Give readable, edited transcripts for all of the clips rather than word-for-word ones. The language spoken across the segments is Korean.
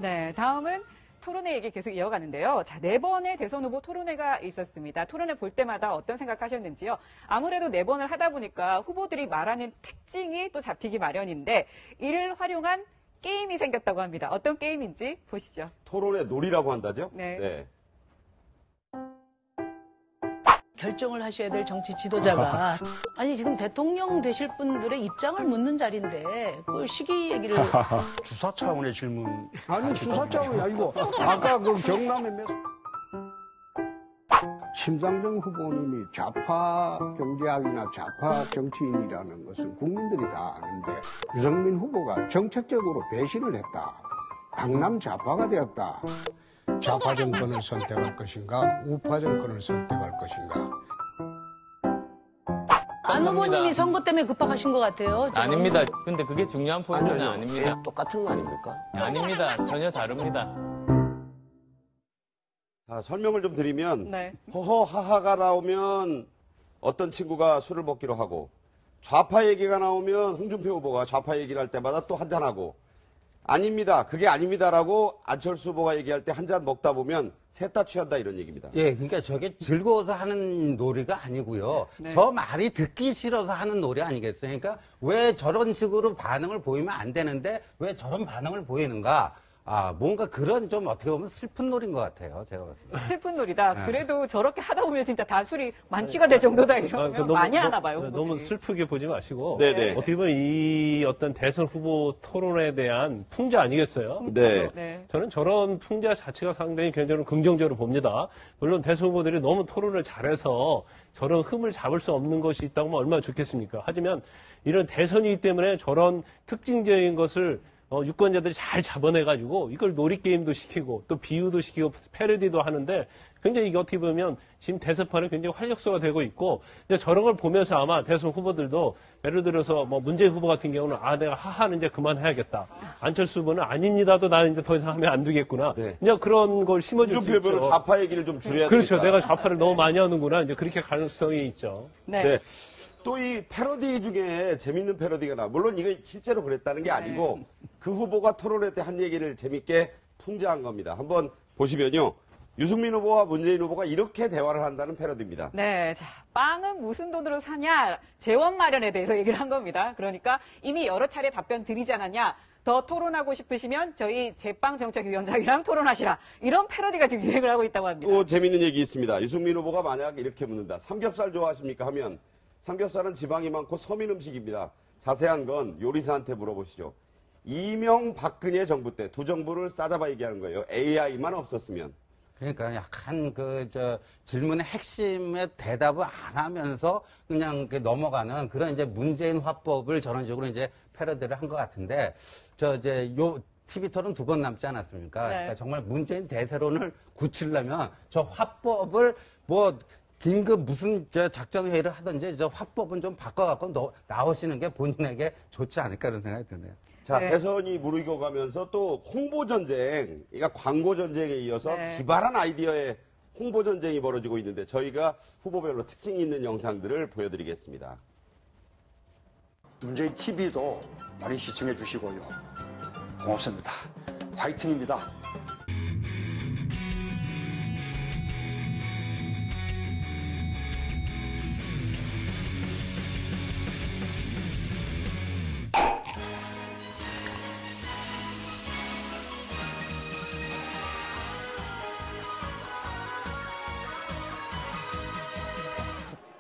네, 다음은 토론회 얘기 계속 이어가는데요. 자, 4번의 대선 후보 토론회가 있었습니다. 토론회 볼 때마다 어떤 생각하셨는지요? 아무래도 4번을 하다 보니까 후보들이 말하는 특징이 또 잡히기 마련인데 이를 활용한 게임이 생겼다고 합니다. 어떤 게임인지 보시죠. 토론회 놀이라고 한다죠? 네. 결정을 하셔야 될 정치 지도자가 아니 지금 대통령 되실 분들의 입장을 묻는 자리인데 그 시기 얘기를 주사 차원의 질문. 아니 수사 차원이 아니고 아까 그 경남의 심상정 후보님이 좌파 경제학이나 좌파 정치인이라는 것은 국민들이 다 아는데 유승민 후보가 정책적으로 배신을 했다. 강남 좌파가 되었다. 좌파 정권을 선택할 것인가 우파 정권을 선택할 것인가. 안 후보님이 선거 때문에 급박하신 것 같아요. 지금. 아닙니다. 근데 그게 중요한 포인트는 아닙니다. 똑같은 거 아닙니까? 아닙니다. 전혀 다릅니다. 자, 설명을 좀 드리면 네. 허허하하가 나오면 어떤 친구가 술을 먹기로 하고 좌파 얘기가 나오면 홍준표 후보가 좌파 얘기를 할 때마다 또 한잔하고 아닙니다. 그게 아닙니다라고 안철수 후보가 얘기할 때 한 잔 먹다 보면 셋 다 취한다 이런 얘기입니다. 예, 그러니까 저게 즐거워서 하는 놀이가 아니고요. 네. 저 말이 듣기 싫어서 하는 놀이 아니겠어요? 그러니까 왜 저런 식으로 반응을 보이면 안 되는데 왜 저런 반응을 보이는가? 아, 뭔가 그런 좀 어떻게 보면 슬픈 놀인 것 같아요. 제가 봤을 때. 슬픈 놀이다. 네. 그래도 저렇게 하다 보면 진짜 다 술이 만취가 될 정도다 이러면 너무, 많이 하나 봐요. 너무 후보들이. 슬프게 보지 마시고 네네. 어떻게 보면 이 어떤 대선 후보 토론에 대한 풍자 아니겠어요? 네. 네. 저는 저런 풍자 자체가 상당히 굉장히 긍정적으로 봅니다. 물론 대선 후보들이 너무 토론을 잘해서 저런 흠을 잡을 수 없는 것이 있다고 하면 얼마나 좋겠습니까? 하지만 이런 대선이기 때문에 저런 특징적인 것을 유권자들이 잘 잡아내가지고 이걸 놀이게임도 시키고 또 비유도 시키고 패러디도 하는데 굉장히 이게 어떻게 보면 지금 대선판에 굉장히 활력소가 되고 있고 이제 저런 걸 보면서 아마 대선 후보들도 예를 들어서 뭐 문재인 후보 같은 경우는 아 내가 하하는 이제 그만해야겠다. 안철수 후보는 아닙니다도 나는 이제 더 이상 하면 안 되겠구나. 네. 이제 그런 걸 심어줄 수 홍준표 후보는 있죠. 좌파 얘기를 좀 줄여야 그렇죠. 되겠다. 내가 좌파를 너무 많이 하는구나. 이제 그렇게 가능성이 있죠. 네. 네. 또 이 패러디 중에 재밌는 패러디가 나. 물론 이게 실제로 그랬다는 게 아니고 그 후보가 토론회 때 한 얘기를 재밌게 풍자한 겁니다. 한번 보시면요. 유승민 후보와 문재인 후보가 이렇게 대화를 한다는 패러디입니다. 네, 자, 빵은 무슨 돈으로 사냐? 재원 마련에 대해서 얘기를 한 겁니다. 그러니까 이미 여러 차례 답변 드리지 않았냐? 더 토론하고 싶으시면 저희 제빵정책위원장이랑 토론하시라. 이런 패러디가 지금 유행을 하고 있다고 합니다. 또 재밌는 얘기 있습니다. 유승민 후보가 만약 이렇게 묻는다. 삼겹살 좋아하십니까? 하면 삼겹살은 지방이 많고 서민 음식입니다. 자세한 건 요리사한테 물어보시죠. 이명박근혜 정부 때 두 정부를 싸잡아 얘기하는 거예요. AI만 없었으면. 그러니까 약간 질문의 핵심에 대답을 안 하면서 그냥 이렇게 넘어가는 그런 이제 문재인 화법을 저런 식으로 이제 패러디를 한 것 같은데 TV 토론 2번 남지 않았습니까? 네. 그러니까 정말 문재인 대세론을 굳히려면 저 화법을 긴급 무슨 작전 회의를 하든지 저 화법은 좀 바꿔갖고 나오시는 게 본인에게 좋지 않을까 그런 생각이 드네요. 자, 네. 대선이 무르익어 가면서 또 홍보 전쟁, 그러니까 광고 전쟁에 이어서 네. 기발한 아이디어의 홍보 전쟁이 벌어지고 있는데 저희가 후보별로 특징 있는 영상들을 보여드리겠습니다. 문재인 TV도 많이 시청해 주시고요. 고맙습니다. 화이팅입니다.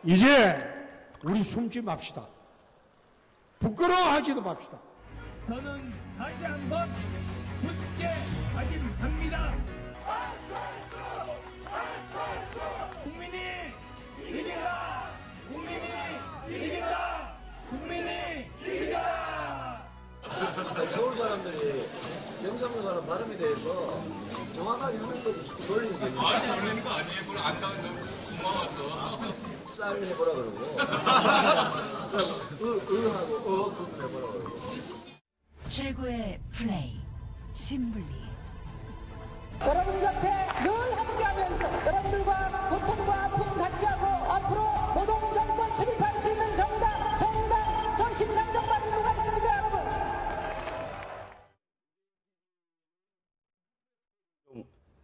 이제 우리 숨지 맙시다. 부끄러워하지도 맙시다. 저는 다시 한번 굳게 다짐합니다. 국민이 이긴다! 국민이 이긴다! 국민이 이긴다! 서울 사람들이 경상도 사람 발음에 대해서 정확하게 하는 것을 자꾸 돌리는 게 있는데 아니, 그러는 거 아니에요. 그걸 안 가면 너무 고마워서. 쌀 해보라 그러고 하고 그거 해보라 그러고 최고의 플레이 심블리 여러분 곁에 늘 함께하면서 여러분들과 고통과 아픔 같이 하고 앞으로 노동정권 수립할 수 있는 정당 저 심상정 말입니다.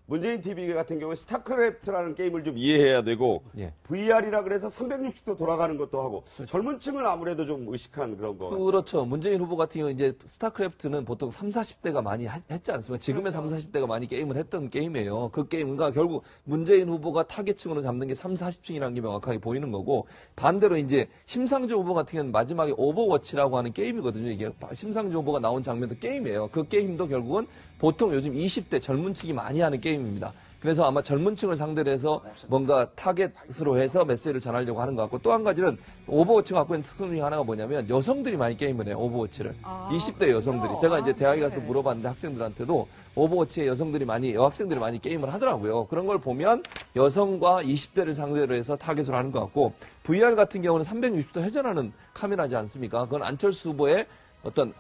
문재인 TV 같은 경우에 스타크래프트라는 게임을 좀 이해해야 되고 예. VR이라 그래서 360도 돌아가는 것도 하고 젊은 층을 아무래도 좀 의식한 그런 거. 그렇죠. 문재인 후보 같은 경우 이제 스타크래프트는 보통 30, 40대가 많이 했지 않습니까? 지금의 30, 40대가 많이 게임을 했던 게임이에요. 그 게임과 결국 문재인 후보가 타겟층으로 잡는 게 30, 40층이라는 게 명확하게 보이는 거고 반대로 이제 심상정 후보 같은 경우는 마지막에 오버워치라고 하는 게임이거든요. 이게 심상정 후보가 나온 장면도 게임이에요. 그 게임도 결국은 보통 요즘 20대 젊은 층이 많이 하는 게임입니다. 그래서 아마 젊은 층을 상대로 해서 뭔가 타겟으로 해서 메시지를 전하려고 하는 것 같고 또 한 가지는 오버워치가 갖고 있는 특성 중에 하나가 뭐냐면 여성들이 많이 게임을 해요. 오버워치를. 20대 여성들이. 제가 이제 대학에 가서 물어봤는데 학생들한테도 오버워치에 여학생들이 많이 게임을 하더라고요. 그런 걸 보면 여성과 20대를 상대로 해서 타겟을 하는 것 같고 VR 같은 경우는 360도 회전하는 카메라지 않습니까? 그건 안철수 후보의 어떤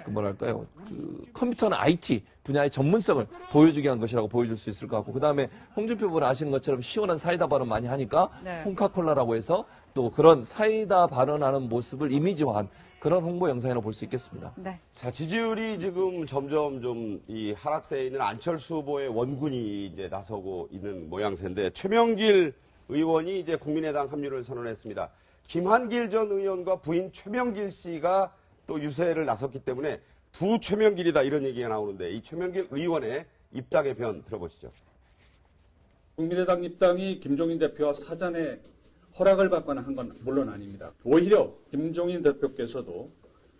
뭐랄까요 컴퓨터나 IT 분야의 전문성을 보여주게 한 것이라고 보여줄 수 있을 것 같고 그 다음에 홍준표 후보는 아시는 것처럼 시원한 사이다 발언 많이 하니까 홍카콜라라고 해서 또 그런 사이다 발언하는 모습을 이미지화한 그런 홍보 영상이라고 볼 수 있겠습니다. 네. 자, 지지율이 지금 점점 좀 이 하락세에 있는 안철수 후보의 원군이 이제 나서고 있는 모양새인데 최명길 의원이 이제 국민의당 합류를 선언했습니다. 김한길 전 의원과 부인 최명길 씨가 또 유세를 나섰기 때문에 두 최명길이다 이런 얘기가 나오는데 이 최명길 의원의 입당의 변 들어보시죠. 국민의당 입당이 김종인 대표와 사전에 허락을 받거나 한 건 물론 아닙니다. 오히려 김종인 대표께서도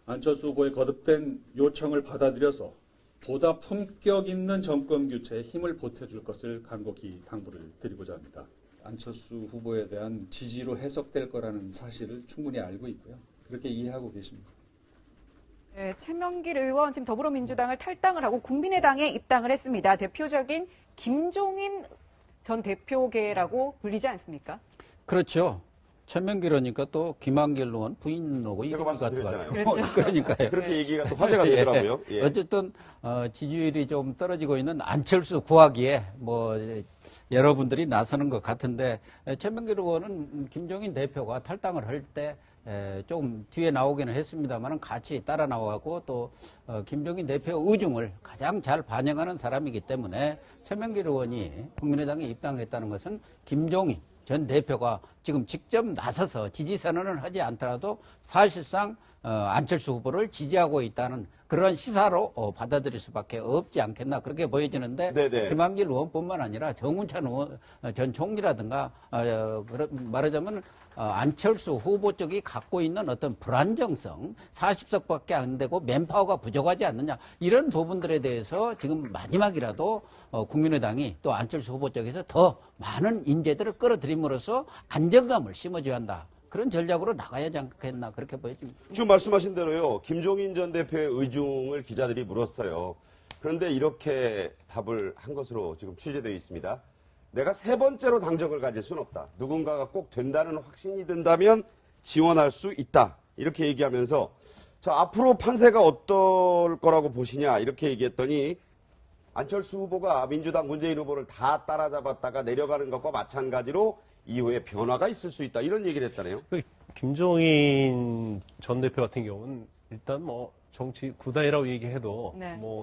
안철수 후보의 거듭된 요청을 받아들여서 보다 품격 있는 정권 교체에 힘을 보태줄 것을 간곡히 당부를 드리고자 합니다. 안철수 후보에 대한 지지로 해석될 거라는 사실을 충분히 알고 있고요. 그렇게 이해하고 계십니다. 네, 최명길 의원 지금 더불어민주당을 탈당을 하고 국민의당에 입당을 했습니다. 대표적인 김종인 전 대표계라고 불리지 않습니까? 그렇죠. 최명길 의원이니까 또 김한길 의원 부인하고 이길 것 같아요. 그렇죠. 그러니까요. 그렇게 얘기가 또 화제가 되더라고요. 예. 어쨌든 지지율이 좀 떨어지고 있는 안철수 구하기에 여러분들이 나서는 것 같은데 최명길 의원은 김종인 대표가 탈당을 할 때 좀 뒤에 나오기는 했습니다만 같이 따라 나와고 또 김종인 대표 의중을 가장 잘 반영하는 사람이기 때문에 최명길 의원이 국민의당에 입당했다는 것은 김종인 전 대표가 지금 직접 나서서 지지 선언을 하지 않더라도 사실상 안철수 후보를 지지하고 있다는 그런 시사로 받아들일 수밖에 없지 않겠나 그렇게 보여지는데 김한길 의원뿐만 아니라 정운찬 의원, 전 총리라든가 말하자면 안철수 후보 쪽이 갖고 있는 어떤 불안정성 40석밖에 안 되고 맨파워가 부족하지 않느냐 이런 부분들에 대해서 지금 마지막이라도 국민의당이 또 안철수 후보 쪽에서 더 많은 인재들을 끌어들임으로써 안정감을 심어줘야 한다. 그런 전략으로 나가야 하지 않겠나 그렇게 보여집니다. 지금 말씀하신 대로요. 김종인 전 대표의 의중을 기자들이 물었어요. 그런데 이렇게 답을 한 것으로 지금 취재되어 있습니다. 내가 세 번째로 당적을 가질 수는 없다. 누군가가 꼭 된다는 확신이 든다면 지원할 수 있다. 이렇게 얘기하면서 자, 앞으로 판세가 어떨 거라고 보시냐 이렇게 얘기했더니 안철수 후보가 민주당 문재인 후보를 다 따라잡았다가 내려가는 것과 마찬가지로 이후에 변화가 있을 수 있다. 이런 얘기를 했다네요. 김종인 전 대표 같은 경우는 일단 정치 구단이라고 얘기해도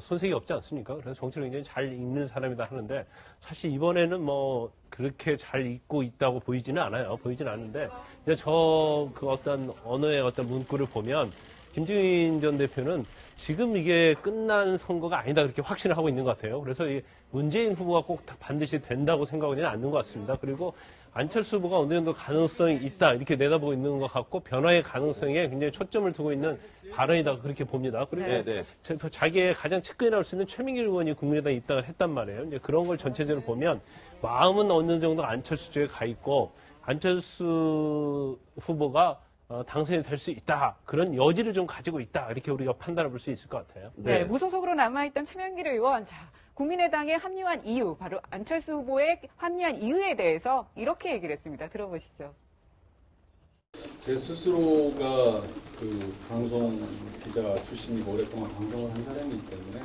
손색이 없지 않습니까? 그래서 정치를 굉장히 잘 읽는 사람이다 하는데 사실 이번에는 그렇게 잘 읽고 있다고 보이지는 않아요. 보이지는 않는데 이제 그 어떤 언어의 어떤 문구를 보면 김종인 전 대표는 지금 이게 끝난 선거가 아니다 그렇게 확신을 하고 있는 것 같아요. 그래서 이 문재인 후보가 꼭 반드시 된다고 생각하지는 않는 것 같습니다. 그리고 안철수 후보가 어느 정도 가능성이 있다 이렇게 내다보고 있는 것 같고 변화의 가능성에 굉장히 초점을 두고 있는 발언이다 그렇게 봅니다. 그리고 자기의 가장 측근에 나올 수 있는 최민길 의원이 국민의당에 입당을 했단 말이에요. 이제 그런 걸 전체적으로 보면 마음은 어느 정도 안철수 쪽에 가 있고 안철수 후보가 당선이 될 수 있다. 그런 여지를 좀 가지고 있다. 이렇게 우리가 판단해 볼 수 있을 것 같아요. 네, 무소속으로 남아있던 최명길 의원. 자, 국민의당에 합류한 이유, 바로 안철수 후보에 합류한 이유에 대해서 이렇게 얘기를 했습니다. 들어보시죠. 제 스스로가 방송 기자 출신이고 오랫동안 방송을 한 사람이기 때문에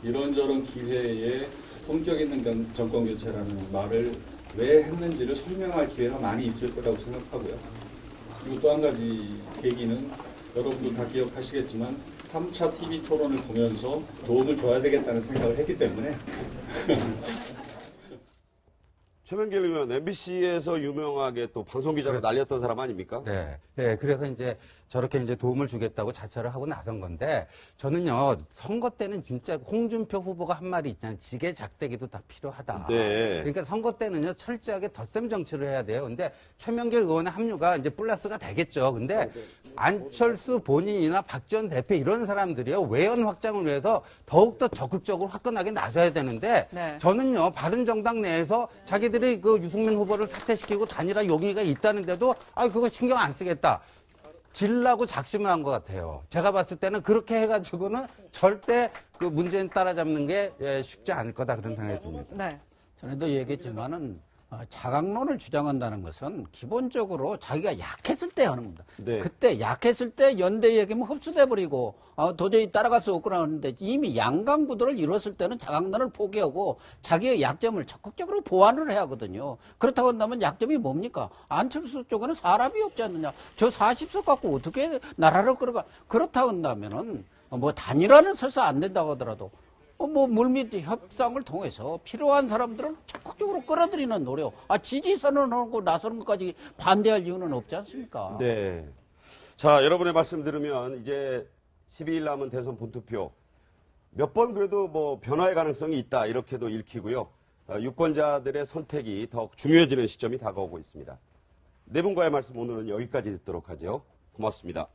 이런저런 기회에 품격 있는 정권 교체라는 말을 왜 했는지를 설명할 기회가 많이 있을 거라고 생각하고요. 그리고 또 한 가지 계기는 여러분도 다 기억하시겠지만 3차 TV 토론을 보면서 도움을 줘야 되겠다는 생각을 했기 때문에 최명길 의원, MBC에서 유명하게 또 방송기자로 날렸던 사람 아닙니까? 네. 네. 그래서 이제 저렇게 이제 도움을 주겠다고 자처를 하고 나선 건데, 저는요, 선거 때는 진짜 홍준표 후보가 한 말이 있잖아요. 지게 작대기도 다 필요하다. 네. 그러니까 선거 때는요, 철저하게 덧셈 정치를 해야 돼요. 근데 최명길 의원의 합류가 이제 플러스가 되겠죠. 근데 안철수 본인이나 박지원 대표 이런 사람들이요, 외연 확장을 위해서 더욱더 적극적으로 화끈하게 나서야 되는데, 네. 저는요, 바른정당 내에서 자기들이 그 유승민 후보를 사퇴시키고 단일화 용의가 있다는데도, 그거 신경 안 쓰겠다. 질라고 작심을 한 것 같아요. 제가 봤을 때는 그렇게 해가지고는 절대 그 문재인 따라잡는 게 쉽지 않을 거다 그런 생각이 듭니다. 네. 전에도 얘기했지만은 자강론을 주장한다는 것은 기본적으로 자기가 약했을 때 하는 겁니다. 네. 그때 약했을 때 연대 얘기면 흡수돼 버리고 도저히 따라갈 수 없구나 하는데 이미 양강 구도를 이뤘을 때는 자강론을 포기하고 자기의 약점을 적극적으로 보완을 해야 하거든요. 그렇다고 한다면 약점이 뭡니까? 안철수 쪽에는 사람이 없지 않느냐. 저 40석 갖고 어떻게 나라를 끌어가. 그렇다고 한다면은 뭐 단일화는 설사 안 된다고 하더라도 뭐 물밑 협상을 통해서 필요한 사람들은 적극적으로 끌어들이는 노력. 지지 선언하고 나서는 것까지 반대할 이유는 없지 않습니까? 네. 자, 여러분의 말씀 들으면 이제 12일 남은 대선 본투표 몇 번 그래도 뭐 변화의 가능성이 있다 이렇게도 읽히고요. 유권자들의 선택이 더 중요해지는 시점이 다가오고 있습니다. 네 분과의 말씀 오늘은 여기까지 듣도록 하죠. 고맙습니다.